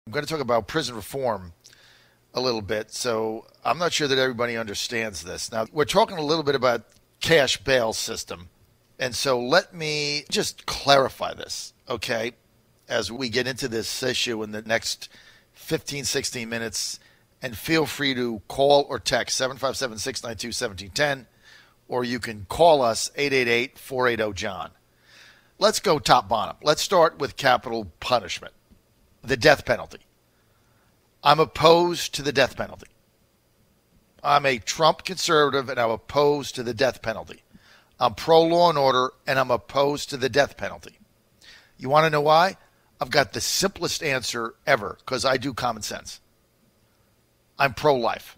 I'm going to talk about prison reform a little bit. So I'm not sure that everybody understands this. Now, we're talking a little bit about cash bail system. And so let me just clarify this, okay, as we get into this issue in the next 15, 16 minutes. And feel free to call or text 757-692-1710, or you can call us 888-480-JOHN. Let's go top bottom. Let's start with capital punishment, the death penalty. I'm opposed to the death penalty. I'm a Trump conservative, and I'm opposed to the death penalty. I'm pro-law and order, and I'm opposed to the death penalty. You want to know why? I've got the simplest answer ever, because I do common sense. I'm pro-life.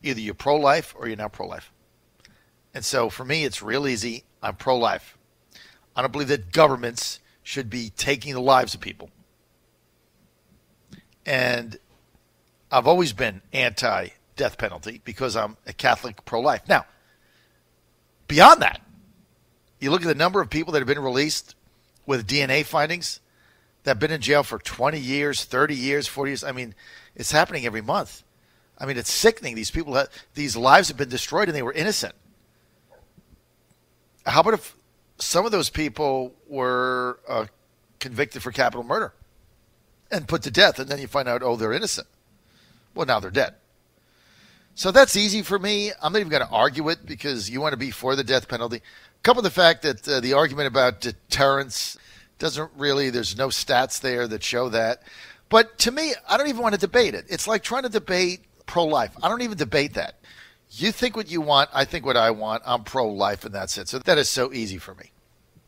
Either you're pro-life or you're not pro-life. And so for me, it's real easy. I'm pro-life. I don't believe that governments should be taking the lives of people. And I've always been anti-death penalty because I'm a Catholic pro-life. Now, beyond that, you look at the number of people that have been released with DNA findings that have been in jail for 20 years, 30 years, 40 years. I mean, it's happening every month. I mean, it's sickening. These people, these lives have been destroyed and they were innocent. How about if some of those people were convicted for capital murder and put to death, and then you find out, oh, they're innocent. Well, now they're dead. So that's easy for me. I'm not even going to argue it because you want to be for the death penalty. Couple the fact that the argument about deterrence doesn't really, there's no stats there that show that. But to me, I don't even want to debate it. It's like trying to debate pro-life. I don't even debate that. You think what you want, I think what I want. I'm pro-life, and that's it. So that is so easy for me.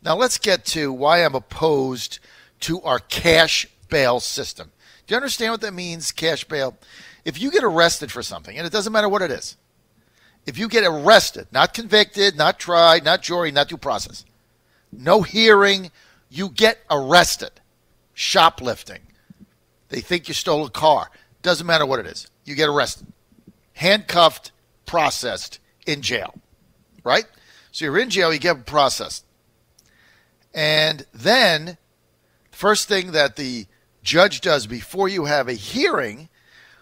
Now let's get to why I'm opposed to our cash bail system. Do you understand what that means, cash bail? If you get arrested for something, and it doesn't matter what it is, if you get arrested, not convicted, not tried, not jury, not due process, no hearing, you get arrested. Shoplifting. They think you stole a car. Doesn't matter what it is. You get arrested. Handcuffed, processed, in jail. Right? So you're in jail, you get processed. And then, first thing that the judge does before you have a hearing,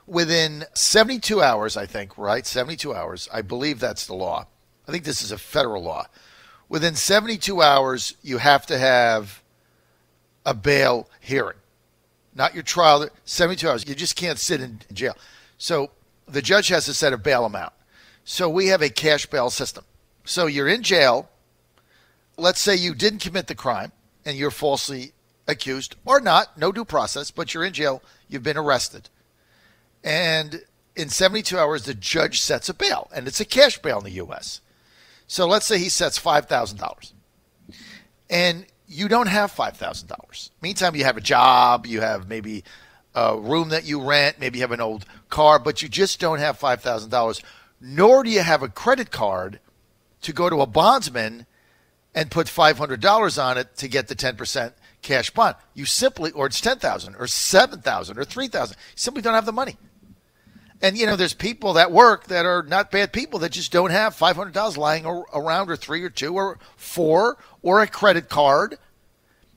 within 72 hours, I think, right? 72 hours. I believe that's the law. I think this is a federal law. Within 72 hours, you have to have a bail hearing. Not your trial. 72 hours. You just can't sit in jail. So the judge has to set a bail amount. So we have a cash bail system. So you're in jail. Let's say you didn't commit the crime and you're falsely accused, or not, no due process, but you're in jail. You've been arrested. And in 72 hours, the judge sets a bail, and it's a cash bail in the U.S. So let's say he sets $5,000, and you don't have $5,000. Meantime, you have a job, you have maybe a room that you rent, maybe you have an old car, but you just don't have $5,000, nor do you have a credit card to go to a bondsman and put $500 on it to get the 10% cash bond. You simply, or it's $10,000 or $7,000 or $3,000. You simply don't have the money. And, you know, there's people that work that are not bad people that just don't have $500 lying around, or $3 or $2 or $4 or a credit card.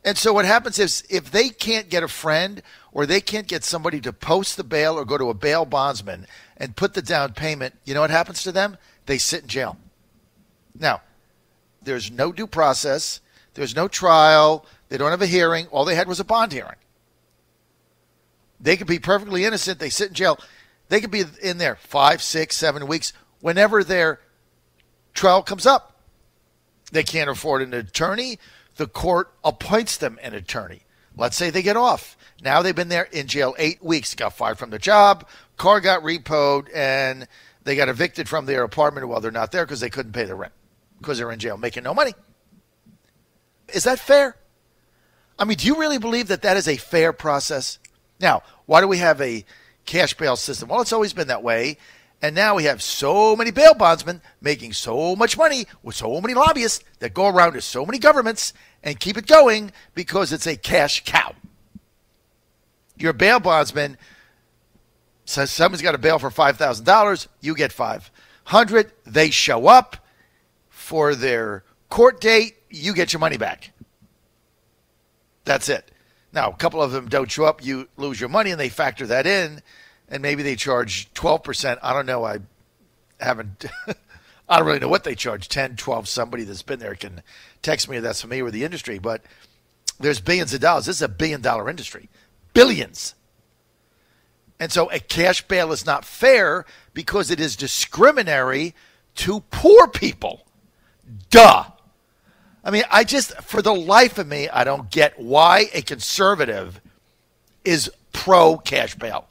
And so what happens is if they can't get a friend or they can't get somebody to post the bail or go to a bail bondsman and put the down payment, you know what happens to them? They sit in jail. Now, there's no due process. There's no trial. They don't have a hearing. All they had was a bond hearing. They could be perfectly innocent. They sit in jail. They could be in there 5, 6, 7 weeks whenever their trial comes up. They can't afford an attorney. The court appoints them an attorney. Let's say they get off. Now they've been there in jail 8 weeks, got fired from their job, car got repoed, and they got evicted from their apartment while they're not there because they couldn't pay the rent because they're in jail making no money. Is that fair? I mean, do you really believe that that is a fair process? Now, why do we have a cash bail system? Well, it's always been that way. And now we have so many bail bondsmen making so much money with so many lobbyists that go around to so many governments and keep it going because it's a cash cow. Your bail bondsman says someone's got a bail for $5,000. You get $500. They show up for their court date. You get your money back. That's it. Now, a couple of them don't show up, you lose your money, and they factor that in, and maybe they charge 12%. I don't know. I haven't, I don't really know what they charge, 10, 12. Somebody that's been there can text me that's familiar with the industry, but there's billions of dollars. This is a billion-dollar industry. Billions. And so a cash bail is not fair because it is discriminatory to poor people. Duh. I mean, for the life of me, I don't get why a conservative is pro-cash bail.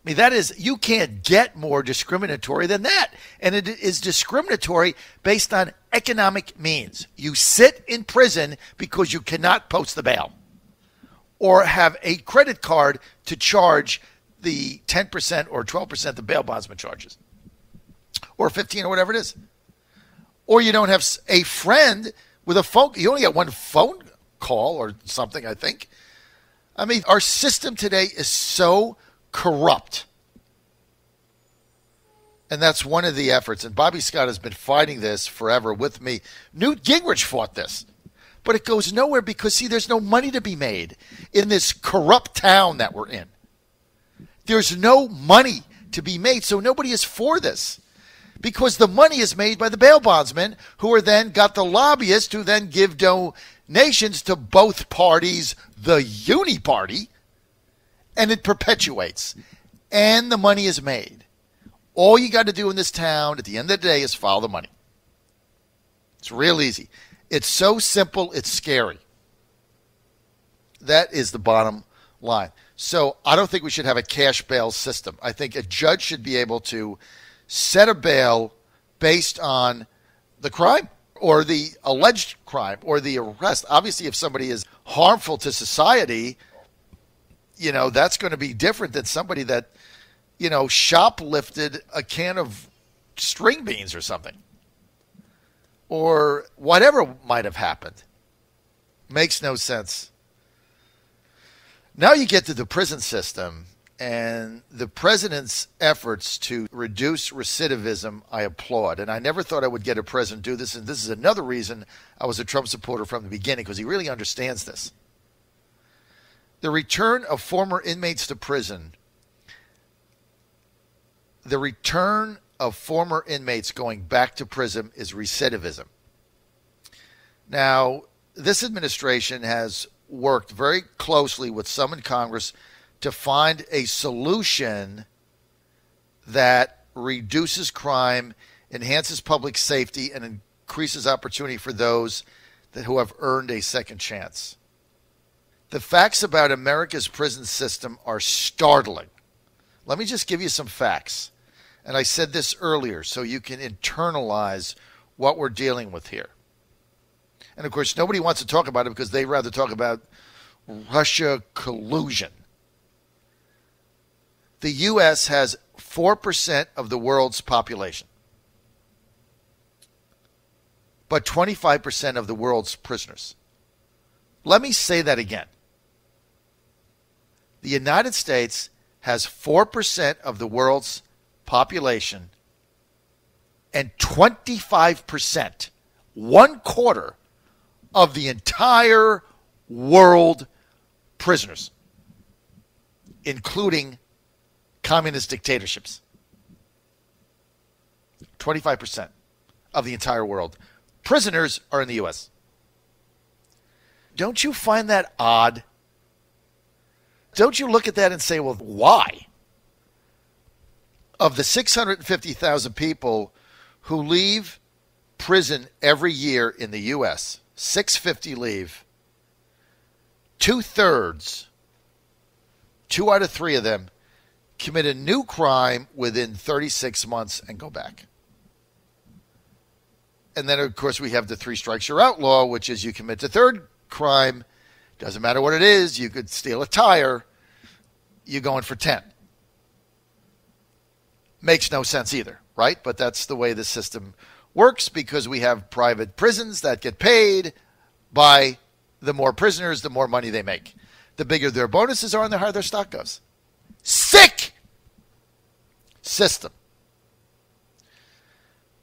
I mean, you can't get more discriminatory than that. And it is discriminatory based on economic means. You sit in prison because you cannot post the bail or have a credit card to charge the 10% or 12% the bail bondsman charges, or 15 or whatever it is. Or you don't have a friend with a phone. You only get one phone call or something, I think. I mean, our system today is so corrupt. And that's one of the efforts. And Bobby Scott has been fighting this forever with me. Newt Gingrich fought this. But it goes nowhere because, see, there's no money to be made in this corrupt town that we're in. There's no money to be made, so nobody is for this. Because the money is made by the bail bondsmen, who are then got the lobbyists who then give donations to both parties, the uni party, and it perpetuates. And the money is made. All you got to do in this town at the end of the day is follow the money. It's real easy. It's so simple, it's scary. That is the bottom line. So I don't think we should have a cash bail system. I think a judge should be able to set a bail based on the crime or the alleged crime or the arrest. Obviously, if somebody is harmful to society, that's going to be different than somebody that, shoplifted a can of string beans or something. Or whatever might have happened. Makes no sense. Now you get to the prison system. And the president's efforts to reduce recidivism, I applaud. And I never thought I would get a president do this. And this is another reason I was a Trump supporter from the beginning, because he really understands this. The return of former inmates to prison, the return of former inmates going back to prison is recidivism. Now, this administration has worked very closely with some in Congress to find a solution that reduces crime, enhances public safety, and increases opportunity for those who have earned a second chance. The facts about America's prison system are startling. Let me just give you some facts. And I said this earlier so you can internalize what we're dealing with here. And, of course, nobody wants to talk about it because they'd rather talk about Russia collusion. The U.S. has 4% of the world's population, but 25% of the world's prisoners. Let me say that again. The United States has 4% of the world's population and 25%, 1/4 of the entire world prisoners, including communist dictatorships. 25% of the entire world. Prisoners are in the U.S. Don't you find that odd? Don't you look at that and say, well, why? Of the 650,000 people who leave prison every year in the U.S., 650 leave, 2/3, 2 out of 3 of them, commit a new crime within 36 months and go back. And then, of course, we have the 3 strikes you're out law, which is you commit the third crime, doesn't matter what it is, you could steal a tire, you're going for 10. Makes no sense either, right? But that's the way the system works because we have private prisons that get paid by the more prisoners, the more money they make. The bigger their bonuses are and the higher their stock goes. Sick system.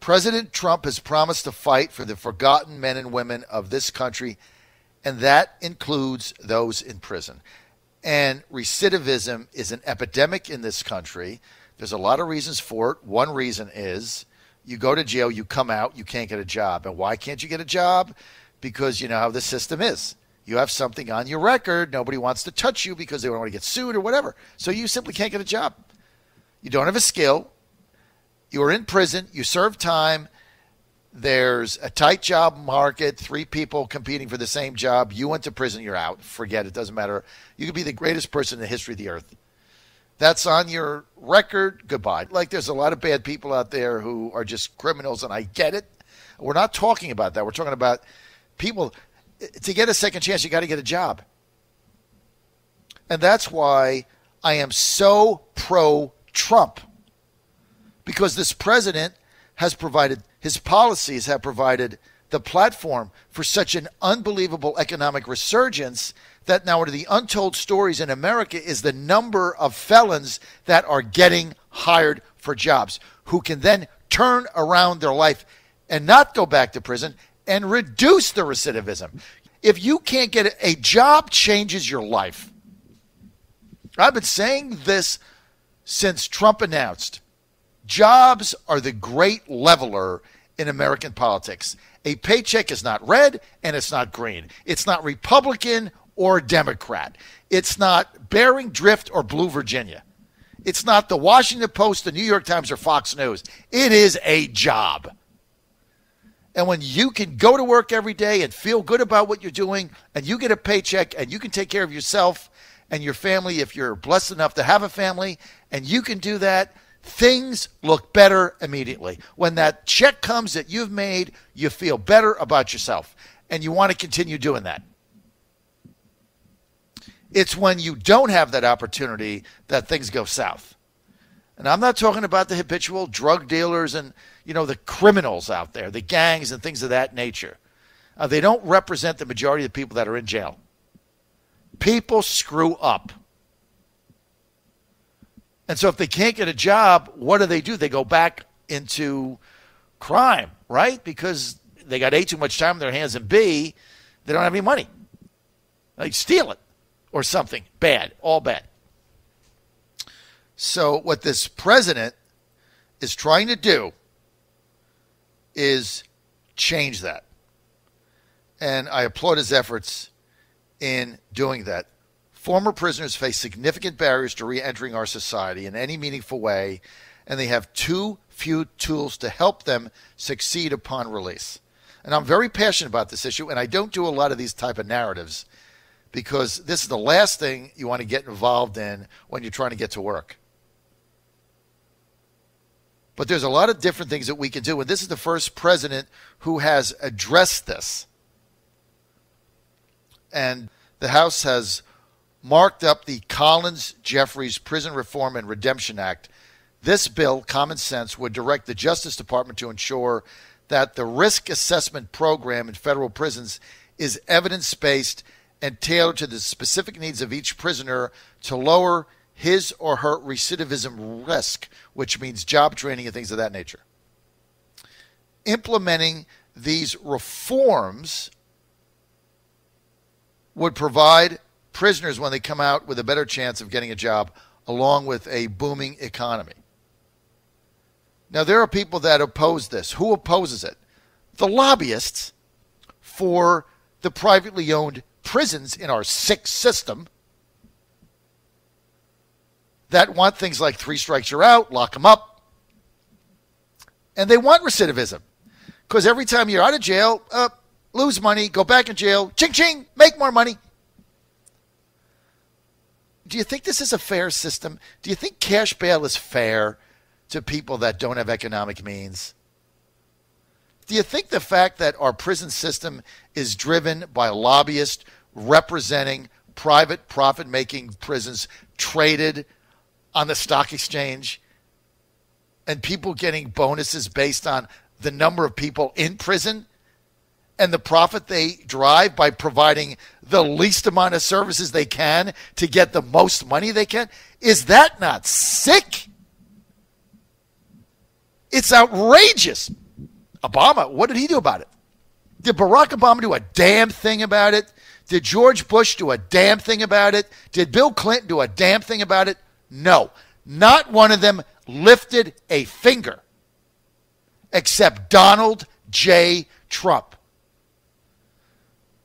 President Trump has promised to fight for the forgotten men and women of this country and that includes those in prison. And recidivism is an epidemic in this country. There's a lot of reasons for it. One reason is you go to jail, you come out, you can't get a job. And why can't you get a job? Because you know how the system is. You have something on your record. Nobody wants to touch you because they don't want to get sued or whatever. So you simply can't get a job. You don't have a skill. You are in prison. You serve time. There's a tight job market, 3 people competing for the same job. You went to prison, you're out. Forget it. Doesn't matter. You could be the greatest person in the history of the earth. That's on your record. Goodbye. Like, there's a lot of bad people out there who are just criminals, and I get it. We're not talking about that. We're talking about people. To get a second chance, you got to get a job. And that's why I am so pro-Trump. Because this president has provided, his policies have provided the platform for such an unbelievable economic resurgence that now one of the untold stories in America is the number of felons that are getting hired for jobs, who can then turn around their life and not go back to prison and reduce the recidivism. If you can't get a job, changes your life. I've been saying this since Trump announced. Jobs are the great leveler in American politics. A paycheck is not red and it's not green. It's not Republican or Democrat. It's not Bering Drift or Blue Virginia. It's not the Washington Post, the New York Times, or Fox News. It is a job. And when you can go to work every day and feel good about what you're doing, and you get a paycheck, and you can take care of yourself and your family if you're blessed enough to have a family, and you can do that, things look better immediately. When that check comes that you've made, you feel better about yourself, and you want to continue doing that. It's when you don't have that opportunity that things go south. And I'm not talking about the habitual drug dealers and, the criminals out there, the gangs and things of that nature. They don't represent the majority of the people that are in jail. People screw up. And so if they can't get a job, what do? They go back into crime, right? Because they got A, too much time on their hands, and B, they don't have any money. They steal it or something bad, all bad. So what this president is trying to do is change that. And I applaud his efforts in doing that. Former prisoners face significant barriers to re-entering our society in any meaningful way, and they have too few tools to help them succeed upon release. And I'm very passionate about this issue, and I don't do a lot of these type of narratives because this is the last thing you want to get involved in when you're trying to get to work. But there's a lot of different things that we can do, and this is the first president who has addressed this. And the House has marked up the Collins-Jeffries Prison Reform and Redemption Act. This bill, common sense, would direct the Justice Department to ensure that the risk assessment program in federal prisons is evidence-based and tailored to the specific needs of each prisoner to lower his or her recidivism risk, which means job training and things of that nature. Implementing these reforms would provide prisoners, when they come out, with a better chance of getting a job, along with a booming economy. Now, there are people that oppose this. Who opposes it? The lobbyists for the privately owned prisons in our sick system that want things like 3 strikes you're out, lock them up. And they want recidivism. Because every time you're out of jail, lose money, go back in jail, ching ching, make more money. Do you think this is a fair system? Do you think cash bail is fair to people that don't have economic means? Do you think the fact that our prison system is driven by lobbyists representing private profit-making prisons traded on the stock exchange and people getting bonuses based on the number of people in prison and the profit they drive by providing the least amount of services they can to get the most money they can? Is that not sick? It's outrageous. Obama, what did he do about it? Did Barack Obama do a damn thing about it? Did George Bush do a damn thing about it? Did Bill Clinton do a damn thing about it? No. Not one of them lifted a finger except Donald J. Trump.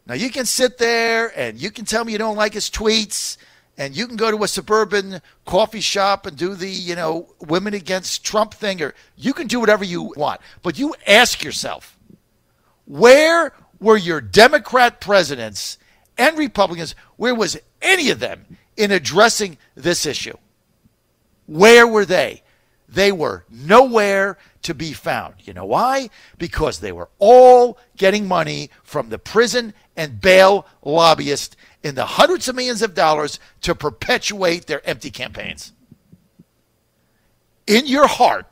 Now, you can sit there and you can tell me you don't like his tweets, and you can go to a suburban coffee shop and do the, women against Trump thing, or you can do whatever you want. But you ask yourself, where were your Democrat presidents and Republicans? Where was any of them in addressing this issue? Where were they? They were nowhere to be found. You know why? Because they were all getting money from the prison and bail lobbyists in the hundreds of millions of dollars to perpetuate their empty campaigns. In your heart,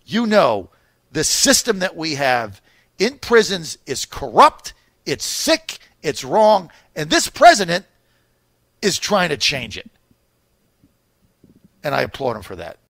you know the system that we have in prisons is corrupt, it's sick, it's wrong, and this president is trying to change it. And I applaud him for that.